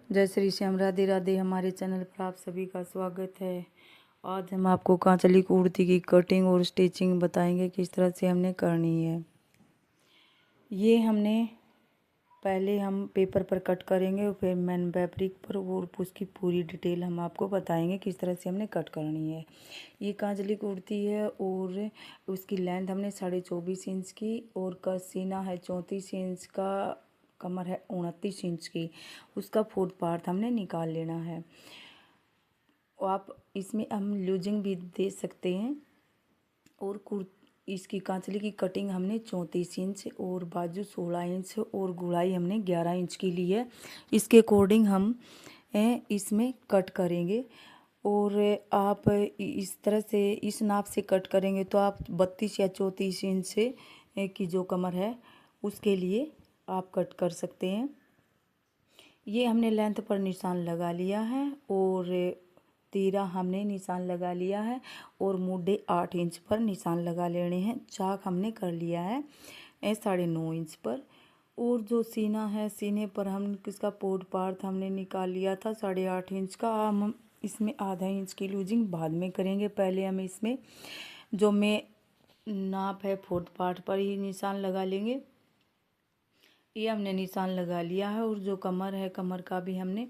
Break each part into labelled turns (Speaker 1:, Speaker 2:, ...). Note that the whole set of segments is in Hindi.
Speaker 1: जय श्री श्याम, राधे राधे। हमारे चैनल पर आप सभी का स्वागत है। आज हम आपको कांचली कुर्ती की कटिंग और स्टिचिंग बताएंगे किस तरह से हमने करनी है। ये हमने पहले हम पेपर पर कट करेंगे और फिर मैन फैब्रिक पर, और उसकी पूरी डिटेल हम आपको बताएंगे किस तरह से हमने कट करनी है। ये कांचली कुर्ती है और उसकी लेंथ हमने 24.5 इंच की, और का सीना है 34 इंच का, कमर है 29 इंच की। उसका फोर्थ पार्ट हमने निकाल लेना है। और आप इसमें हम लूजिंग भी दे सकते हैं। और इसकी कांचली की कटिंग हमने 34 इंच और बाजू 16 इंच और गुड़ाई हमने 11 इंच की ली है। इसके अकॉर्डिंग हम इसमें कट करेंगे। और आप इस तरह से इस नाप से कट करेंगे तो आप 32 या 34 इंच से की जो कमर है उसके लिए आप कट कर सकते हैं। ये हमने लेंथ पर निशान लगा लिया है और 13 हमने निशान लगा लिया है, और मुड्ढे 8 इंच पर निशान लगा लेने हैं। चाक हमने कर लिया है 9.5 इंच पर। और जो सीना है, सीने पर हम किसका पोर्ट पार्ट हमने निकाल लिया था 8.5 इंच का। हम इसमें आधा इंच की लूजिंग बाद में करेंगे। पहले हम इसमें जो मैं नाप है फोर्थ पार्ट पर ही निशान लगा लेंगे। ये हमने निशान लगा लिया है, और जो कमर है, कमर का भी हमने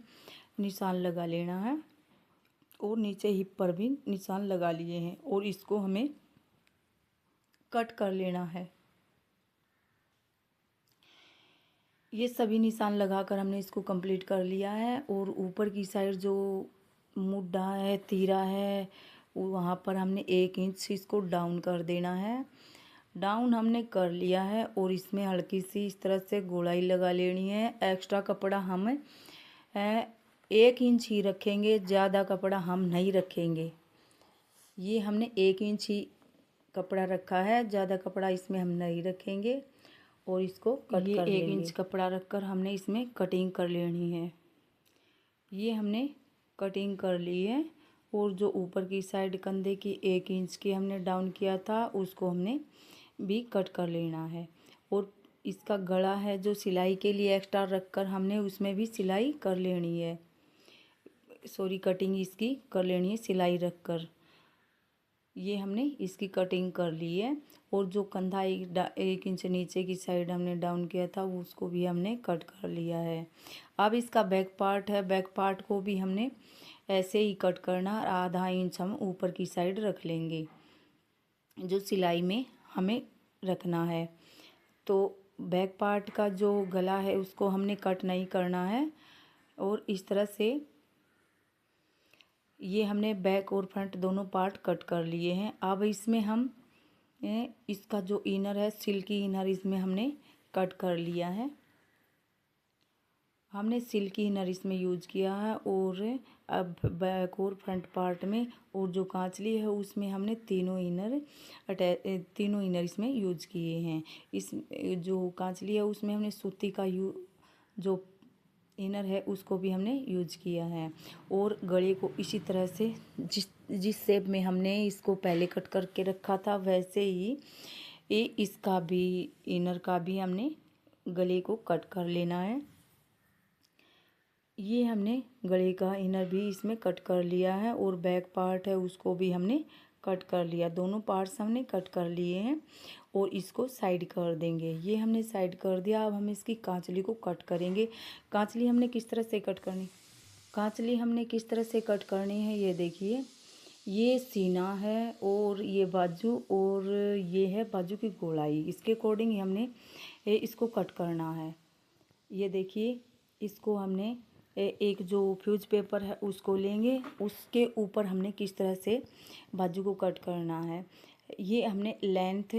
Speaker 1: निशान लगा लेना है, और नीचे हिप पर भी निशान लगा लिए हैं, और इसको हमें कट कर लेना है। ये सभी निशान लगाकर हमने इसको कंप्लीट कर लिया है। और ऊपर की साइड जो मुड्ढा है, तीरा है, वहाँ पर हमने 1 इंच इसको डाउन कर देना है। डाउन हमने कर लिया है, और इसमें हल्की सी इस तरह से गोलाई लगा लेनी है। एक्स्ट्रा कपड़ा हम 1 इंच ही रखेंगे, ज़्यादा कपड़ा हम नहीं रखेंगे। ये हमने 1 इंच ही कपड़ा रखा है, ज़्यादा कपड़ा इसमें हम नहीं रखेंगे। और इसको कट कर लेंगे। 1 इंच कपड़ा रखकर हमने इसमें कटिंग कर लेनी है। ये हमने कटिंग कर ली है। और जो ऊपर की साइड कंधे की 1 इंच की हमने डाउन किया था, उसको हमने भी कट कर लेना है। और इसका गला है जो सिलाई के लिए एक्स्ट्रा रखकर हमने उसमें भी सिलाई कर लेनी है। कटिंग इसकी कर लेनी है सिलाई रखकर। ये हमने इसकी कटिंग कर ली है। और जो कंधा 1 इंच नीचे की साइड हमने डाउन किया था, उसको भी हमने कट कर लिया है। अब इसका बैक पार्ट है, बैक पार्ट को भी हमने ऐसे ही कट करना। आधा इंच हम ऊपर की साइड रख लेंगे, जो सिलाई में हमें रखना है। तो बैक पार्ट का जो गला है उसको हमने कट नहीं करना है। और इस तरह से ये हमने बैक और फ्रंट दोनों पार्ट कट कर लिए हैं। अब इसमें हम इसका जो इनर है, सिल्की इनर, इसमें हमने कट कर लिया है। हमने सिल्की इनर इसमें यूज किया है। और अब बैक और फ्रंट पार्ट में, और जो कांचली है उसमें हमने तीनों इनर इसमें यूज किए हैं। इस जो कांचली है उसमें हमने सूती का जो इनर है उसको भी हमने यूज किया है। और गले को इसी तरह से जिस शेप में हमने इसको पहले कट करके रखा था, वैसे ही इसका भी इनर का भी हमने गले को कट कर लेना है। ये हमने गले का इनर भी इसमें कट कर लिया है, और बैक पार्ट है उसको भी हमने कट कर लिया। दोनों पार्ट्स हमने कट कर लिए हैं, और इसको साइड कर देंगे। ये हमने साइड कर दिया। अब हम इसकी कांचली को कट करेंगे। कांचली हमने किस तरह से कट करनी है, ये देखिए। ये सीना है, और ये बाजू, और ये है बाजू की गोलाई। इसके अकॉर्डिंग हमने इसको कट करना है। ये देखिए, इसको हमने एक जो फ्यूज पेपर है उसको लेंगे, उसके ऊपर हमने किस तरह से बाजू को कट करना है। ये हमने लेंथ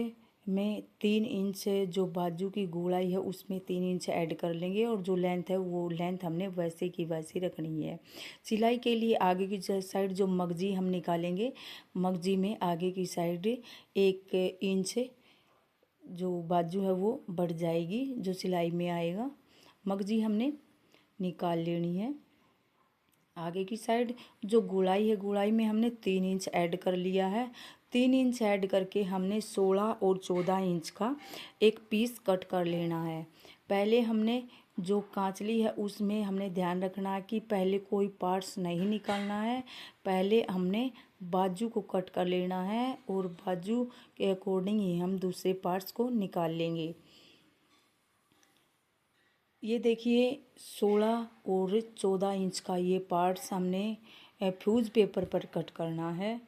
Speaker 1: में 3 इंच जो बाजू की गोलाई है उसमें 3 इंच ऐड कर लेंगे, और जो लेंथ है वो लेंथ हमने वैसे की वैसी रखनी है। सिलाई के लिए आगे की साइड जो मगजी हम निकालेंगे, मगजी में आगे की साइड 1 इंच जो बाजू है वो बढ़ जाएगी, जो सिलाई में आएगा। मगजी हमने निकाल लेनी है। आगे की साइड जो गोलाई है, गोलाई में हमने 3 इंच ऐड कर लिया है। 3 इंच ऐड करके हमने 16 और 14 इंच का एक पीस कट कर लेना है। पहले हमने जो कांचली है उसमें हमने ध्यान रखना है कि पहले कोई पार्ट्स नहीं निकालना है। पहले हमने बाजू को कट कर लेना है और बाजू के अकॉर्डिंग ही हम दूसरे पार्ट्स को निकाल लेंगे। ये देखिए 16 और 14 इंच का ये पार्ट्स हमने फ्यूज पेपर पर कट करना है।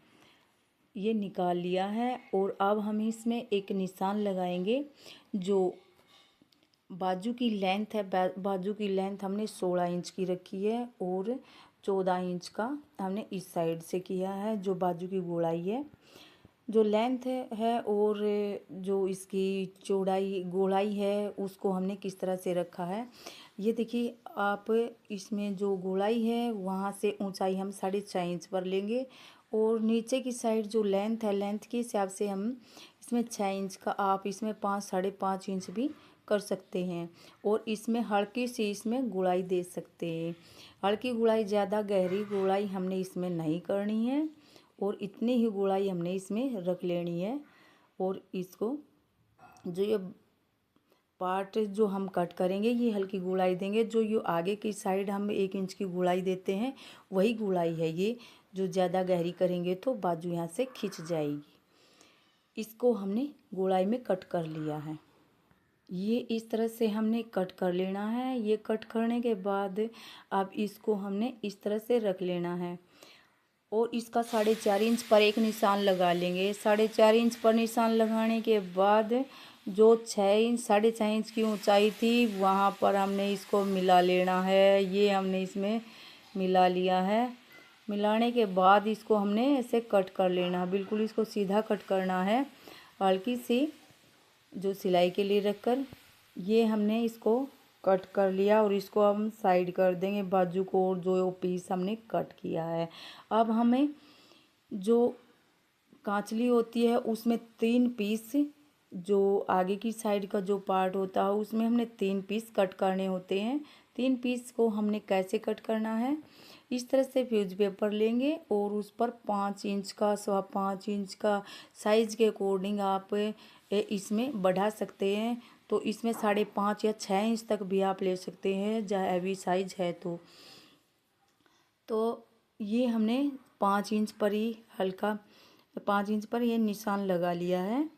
Speaker 1: ये निकाल लिया है और अब हम इसमें एक निशान लगाएंगे। जो बाजू की लेंथ है, बाजू की लेंथ हमने 16 इंच की रखी है और 14 इंच का हमने इस साइड से किया है। जो बाजू की गोलाई है, जो लेंथ है और जो इसकी चौड़ाई गोलाई है उसको हमने किस तरह से रखा है। ये देखिए आप, इसमें जो गोलाई है वहाँ से ऊंचाई हम 6.5 इंच पर लेंगे और नीचे की साइड जो लेंथ है, लेंथ के हिसाब से हम इसमें 6 इंच का, आप इसमें 5-5.5 इंच भी कर सकते हैं। और इसमें हल्की सी इसमें गुड़ाई दे सकते हैं। हल्की गुड़ाई, ज़्यादा गहरी गुड़ाई हमने इसमें नहीं करनी है और इतनी ही गुड़ाई हमने इसमें रख लेनी है। और इसको जो ये पार्ट जो हम कट करेंगे ये हल्की गुड़ाई देंगे। जो ये आगे की साइड हम 1 इंच की गुड़ाई देते हैं वही गुड़ाई है ये। जो ज़्यादा गहरी करेंगे तो बाजू यहाँ से खिंच जाएगी। इसको हमने गुड़ाई में कट कर लिया है। ये इस तरह से हमने कट कर लेना है। ये कट करने के बाद अब इसको हमने इस तरह से रख लेना है और इसका 4.5 इंच पर एक निशान लगा लेंगे। 4.5 इंच पर निशान लगाने के बाद जो 6.5 इंच की ऊंचाई थी वहाँ पर हमने इसको मिला लेना है। ये हमने इसमें मिला लिया है। मिलाने के बाद इसको हमने ऐसे कट कर लेना है। बिल्कुल इसको सीधा कट करना है, हल्की सी जो सिलाई के लिए रखकर। ये हमने इसको कट कर लिया और इसको हम साइड कर देंगे बाजू को, और जो पीस हमने कट किया है। अब हमें जो कांचली होती है उसमें 3 पीस, जो आगे की साइड का जो पार्ट होता है उसमें हमने 3 पीस कट करने होते हैं। 3 पीस को हमने कैसे कट करना है, इस तरह से फ्यूज पेपर लेंगे और उस पर 5 इंच का, 5.25 इंच का साइज़ के अकॉर्डिंग आप इसमें बढ़ा सकते हैं। तो इसमें 5.5 या 6 इंच तक भी आप ले सकते हैं, जहाँ हैवी साइज है तो ये हमने 5 इंच पर ही हल्का 5 इंच पर ये निशान लगा लिया है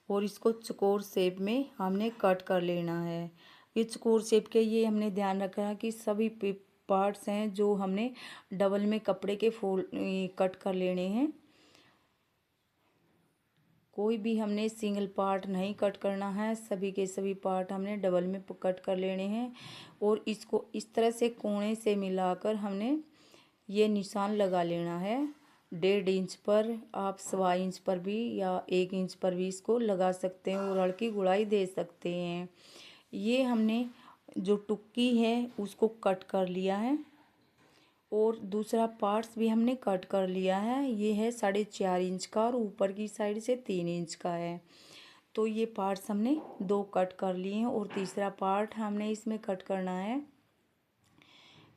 Speaker 1: और इसको चौकोर शेप में हमने कट कर लेना है। ये चौकोर शेप के ये हमने ध्यान रखना है कि सभी पार्ट्स हैं जो हमने डबल में कपड़े के कट कर लेने हैं। कोई भी हमने सिंगल पार्ट नहीं कट करना है, सभी के सभी पार्ट हमने डबल में कट कर लेने हैं। और इसको इस तरह से कोने से मिलाकर हमने ये निशान लगा लेना है। 1.5 इंच पर, आप 1.25 इंच पर भी या 1 इंच पर भी इसको लगा सकते हैं और हल्की गुड़ाई दे सकते हैं। ये हमने जो टुक्की है उसको कट कर लिया है और दूसरा पार्ट्स भी हमने कट कर लिया है। ये है 4.5 इंच का और ऊपर की साइड से 3 इंच का है। तो ये पार्ट्स हमने 2 कट कर लिए हैं और तीसरा पार्ट हमने इसमें कट करना है।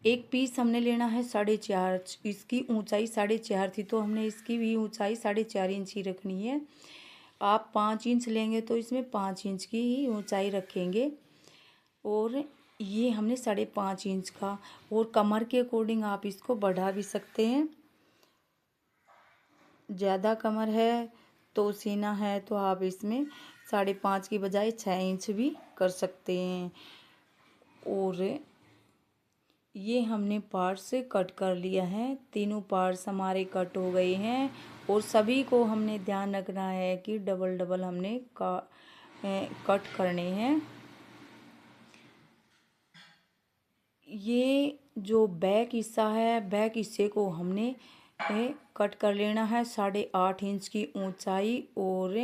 Speaker 1: एक पीस हमने लेना है 4.5, इसकी ऊंचाई 4.5 थी तो हमने इसकी भी ऊंचाई 4.5 इंच ही रखनी है। आप 5 इंच लेंगे तो इसमें 5 इंच की ही ऊंचाई रखेंगे। और ये हमने 5.5 इंच का, और कमर के अकॉर्डिंग आप इसको बढ़ा भी सकते हैं। ज़्यादा कमर है तो सीना है तो आप इसमें 5.5 की बजाय 6 इंच भी कर सकते हैं। और ये हमने पार्ट्स से कट कर लिया है। तीनों पार्ट्स हमारे कट हो गए हैं और सभी को हमने ध्यान रखना है कि डबल डबल हमने कट करने हैं। ये जो बैक हिस्सा है, बैक हिस्से को हमने कट कर लेना है। 8.5 इंच की ऊंचाई और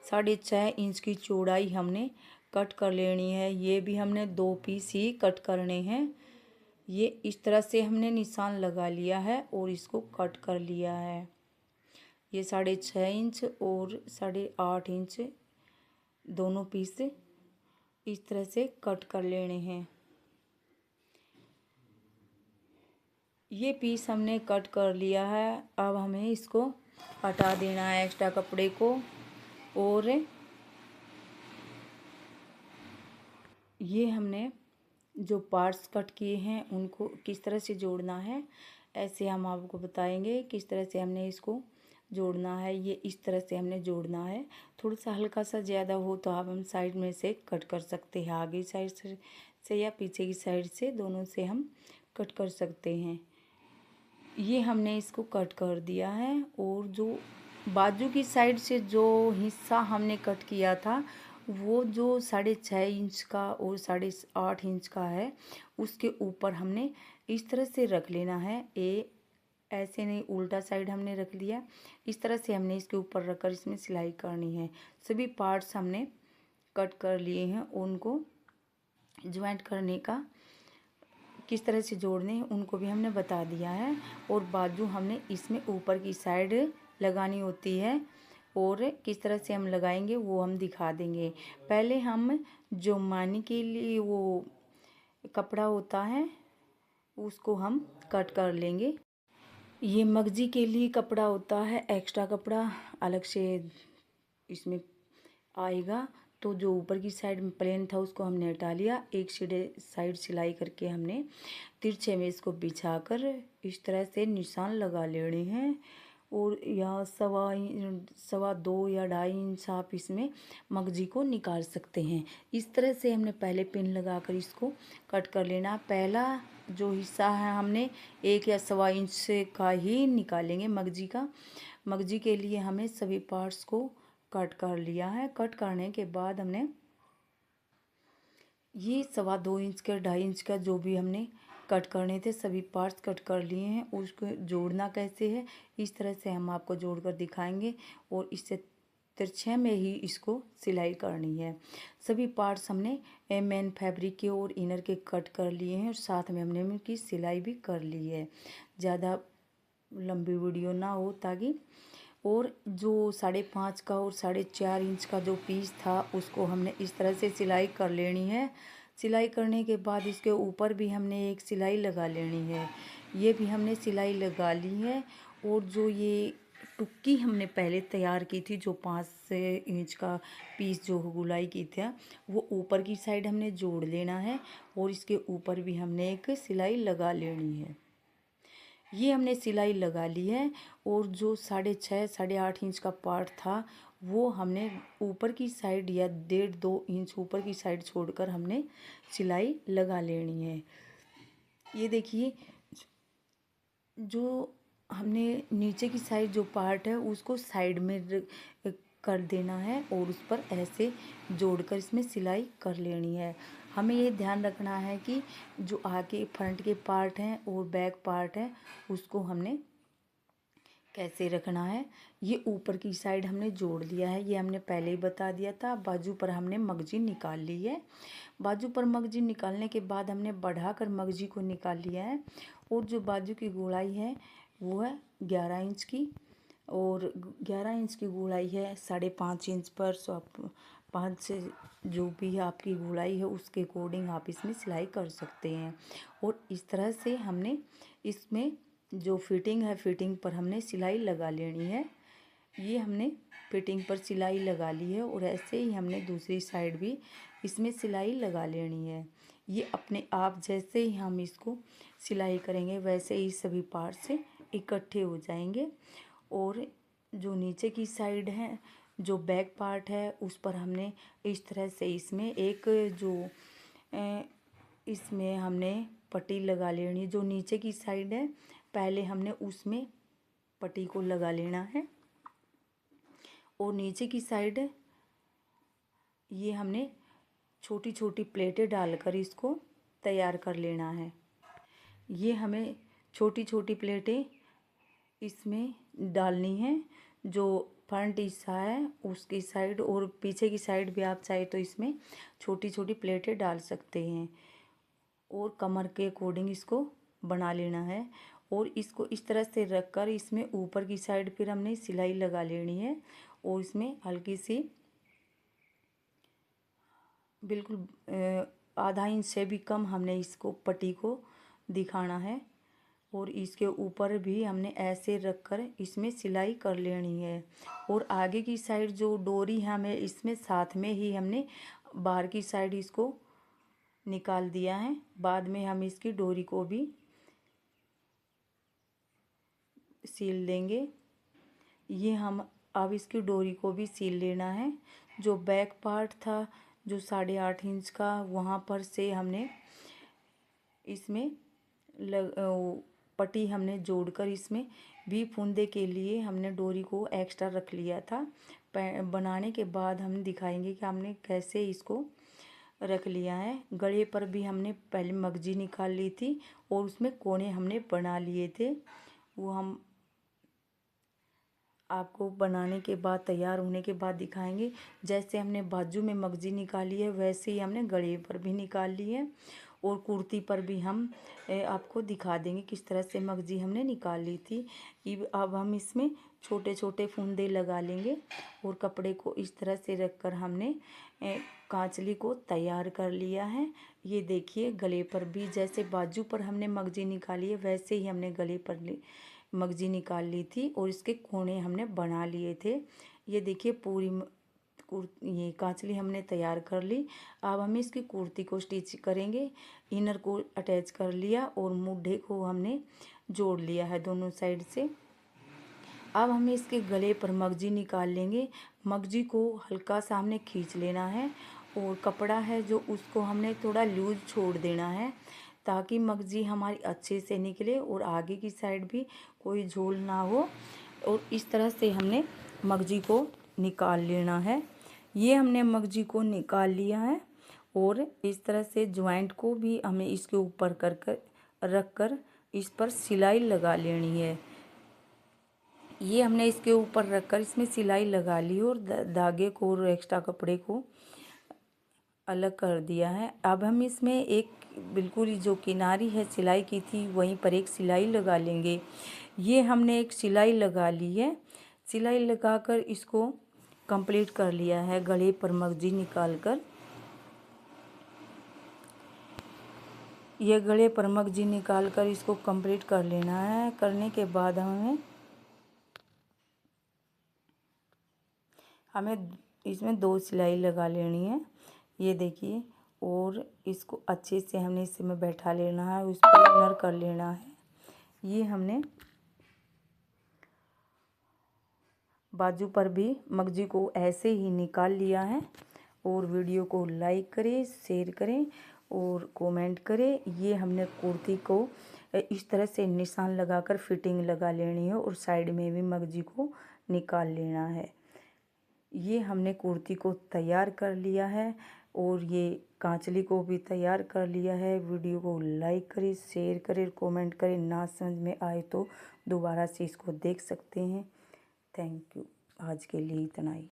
Speaker 1: 6.5 इंच की चौड़ाई हमने कट कर लेनी है। ये भी हमने 2 पीस ही कट करने हैं। ये इस तरह से हमने निशान लगा लिया है और इसको कट कर लिया है। ये 6.5 इंच और 8.5 इंच दोनों पीस इस तरह से कट कर लेने हैं। ये पीस हमने कट कर लिया है। अब हमें इसको हटा देना है एक्स्ट्रा कपड़े को। और ये हमने जो पार्ट्स कट किए हैं उनको किस तरह से जोड़ना है, ऐसे हम आपको बताएंगे किस तरह से हमने इसको जोड़ना है। ये इस तरह से हमने जोड़ना है। थोड़ा सा हल्का सा ज़्यादा हो तो आप हम साइड में से कट कर सकते हैं, आगे साइड से या पीछे की साइड से, दोनों से हम कट कर सकते हैं। ये हमने इसको कट कर दिया है। और जो बाजू की साइड से जो हिस्सा हमने कट किया था वो जो 6.5 इंच का और 8.5 इंच का है, उसके ऊपर हमने इस तरह से रख लेना है। ऐसे नहीं, उल्टा साइड हमने रख लिया। इस तरह से हमने इसके ऊपर रखकर इसमें सिलाई करनी है। सभी पार्ट्स हमने कट कर लिए हैं, उनको ज्वाइंट करने का किस तरह से जोड़ने हैं उनको भी हमने बता दिया है। और बाजू हमने इसमें ऊपर की साइड लगानी होती है, और किस तरह से हम लगाएंगे वो हम दिखा देंगे। पहले हम जो मानी के लिए वो कपड़ा होता है उसको हम कट कर लेंगे। ये मगजी के लिए कपड़ा होता है, एक्स्ट्रा कपड़ा अलग से इसमें आएगा। तो जो ऊपर की साइड में प्लेन था उसको हमने हटा लिया। एक साइड सिलाई करके हमने तिरछे में इसको बिछाकर इस तरह से निशान लगा लेने हैं। और या 2.25 या 2.5 इंच आप इसमें मगजी को निकाल सकते हैं। इस तरह से हमने पहले पिन लगाकर इसको कट कर लेना। पहला जो हिस्सा है हमने 1 या 1.25 इंच से का ही निकालेंगे मगजी का। मगजी के लिए हमें सभी पार्ट्स को कट कर लिया है। कट करने के बाद हमने ये 2.25 इंच का 2.5 इंच का जो भी हमने कट करने थे सभी पार्ट्स कट कर लिए हैं। उसको जोड़ना कैसे है इस तरह से हम आपको जोड़कर दिखाएंगे, और इससे तिरछे में ही इसको सिलाई करनी है। सभी पार्ट्स हमने मेन फैब्रिक के और इनर के कट कर लिए हैं, और साथ में हमने इनकी सिलाई भी कर ली है। ज़्यादा लंबी वीडियो ना हो ताकि। और जो 5.5 का और 4.5 इंच का जो पीस था उसको हमने इस तरह से सिलाई कर लेनी है। सिलाई करने के बाद इसके ऊपर भी हमने एक सिलाई लगा लेनी है। ये भी हमने सिलाई लगा ली है। और जो ये टुक्की हमने पहले तैयार की थी, जो 5 इंच का पीस जो गुलाई की थी, वो ऊपर की साइड हमने जोड़ लेना है, और इसके ऊपर भी हमने एक सिलाई लगा लेनी है। ये हमने सिलाई लगा ली है। और जो 6.5 8.5 इंच का पार्ट था वो हमने ऊपर की साइड या 1.5-2 इंच ऊपर की साइड छोड़कर हमने सिलाई लगा लेनी है। ये देखिए, जो हमने नीचे की साइड जो पार्ट है उसको साइड में कर देना है, और उस पर ऐसे जोड़कर इसमें सिलाई कर लेनी है। हमें ये ध्यान रखना है कि जो आगे फ्रंट के पार्ट हैं और बैक पार्ट है उसको हमने कैसे रखना है। ये ऊपर की साइड हमने जोड़ लिया है, ये हमने पहले ही बता दिया था। बाजू पर हमने मगजी निकाल ली है। बाजू पर मगजी निकालने के बाद हमने बढ़ाकर मगजी को निकाल लिया है। और जो बाजू की गोलाई है वो है 11 इंच की, और 11 इंच की गोलाई है 5.5 इंच पर। सो आप 5 से जो भी आपकी गोलाई है उसके अकॉर्डिंग आप इसमें सिलाई कर सकते हैं। और इस तरह से हमने इसमें जो फिटिंग है फिटिंग पर हमने सिलाई लगा लेनी है। ये हमने फिटिंग पर सिलाई लगा ली है, और ऐसे ही हमने दूसरी साइड भी इसमें सिलाई लगा लेनी है। ये अपने आप जैसे ही हम इसको सिलाई करेंगे वैसे ही सभी पार्ट से इकट्ठे हो जाएंगे। और जो नीचे की साइड है जो बैक पार्ट है उस पर हमने इस तरह से इसमें एक जो इसमें हमने पट्टी लगा लेनी। जो नीचे की साइड है पहले हमने उसमें पट्टी को लगा लेना है, और नीचे की साइड ये हमने छोटी छोटी प्लेटें डालकर इसको तैयार कर लेना है। ये हमें छोटी छोटी प्लेटें इसमें डालनी है। जो फ्रंट हिस्सा है उसकी साइड और पीछे की साइड भी आप चाहे तो इसमें छोटी छोटी प्लेटें डाल सकते हैं, और कमर के अकॉर्डिंग इसको बना लेना है। और इसको इस तरह से रखकर इसमें ऊपर की साइड फिर हमने सिलाई लगा लेनी है, और इसमें हल्की सी बिल्कुल आधा इंच से भी कम हमने इसको पट्टी को दिखाना है। और इसके ऊपर भी हमने ऐसे रखकर इसमें सिलाई कर लेनी है। और आगे की साइड जो डोरी है हमें इसमें साथ में ही हमने बाहर की साइड इसको निकाल दिया है। बाद में हम इसकी डोरी को भी सील देंगे। ये हम अब इसकी डोरी को भी सील लेना है। जो बैक पार्ट था जो 8.5 इंच का, वहाँ पर से हमने इसमें पट्टी हमने जोड़कर इसमें भी फुंदे के लिए हमने डोरी को एक्स्ट्रा रख लिया था। बनाने के बाद हम दिखाएंगे कि हमने कैसे इसको रख लिया है। गले पर भी हमने पहले मगजी निकाल ली थी और उसमें कोने हमने बना लिए थे। वो हम आपको बनाने के बाद, तैयार होने के बाद दिखाएंगे। जैसे हमने बाजू में मगजी निकाली है वैसे ही हमने गले पर भी निकाल ली है और कुर्ती पर भी हम आपको दिखा देंगे किस तरह से मगजी हमने निकाल ली थी। अब हम इसमें छोटे छोटे फुंदे लगा लेंगे और कपड़े को इस तरह से रखकर हमने कांचली को तैयार कर लिया है। ये देखिए, गले पर भी जैसे बाजू पर हमने मगजी निकाली है वैसे ही हमने गले पर मगजी निकाल ली थी और इसके कोने हमने बना लिए थे। ये देखिए, पूरी ये कांचली हमने तैयार कर ली। अब हम इसकी कुर्ती को स्टिच करेंगे। इनर को अटैच कर लिया और मुड्ढे को हमने जोड़ लिया है दोनों साइड से। अब हमें इसके गले पर मगजी निकाल लेंगे। मगजी को हल्का सा हमने खींच लेना है और कपड़ा है जो उसको हमने थोड़ा लूज छोड़ देना है ताकि मगजी हमारी अच्छे से निकले और आगे की साइड भी कोई झोल ना हो। और इस तरह से हमने मगजी को निकाल लेना है। ये हमने मगजी को निकाल लिया है और इस तरह से ज्वाइंट को भी हमें इसके ऊपर रख कर इस पर सिलाई लगा लेनी है। ये हमने इसके ऊपर रखकर इसमें सिलाई लगा ली और धागे को और एक्स्ट्रा कपड़े को अलग कर दिया है। अब हम इसमें एक बिल्कुल जो किनारी है सिलाई की थी वहीं पर एक सिलाई लगा लेंगे। ये हमने एक सिलाई लगा ली है। सिलाई लगाकर इसको कंप्लीट कर लिया है गले पर मगजी निकाल कर। ये गले पर मगजी निकाल कर इसको कंप्लीट कर लेना है। करने के बाद हमें इसमें 2 सिलाई लगा लेनी है। ये देखिए, और इसको अच्छे से हमने इसमें बैठा लेना है, उस पर इनर कर लेना है। ये हमने बाजू पर भी मगजी को ऐसे ही निकाल लिया है। और वीडियो को लाइक करें, शेयर करें और कमेंट करें। ये हमने कुर्ती को इस तरह से निशान लगाकर फिटिंग लगा लेनी है और साइड में भी मगजी को निकाल लेना है। ये हमने कुर्ती को तैयार कर लिया है और ये कांचली को भी तैयार कर लिया है। वीडियो को लाइक करें, शेयर करें, कमेंट करें। ना समझ में आए तो दोबारा से इसको देख सकते हैं। Thank you. आज के लिए इतना ही।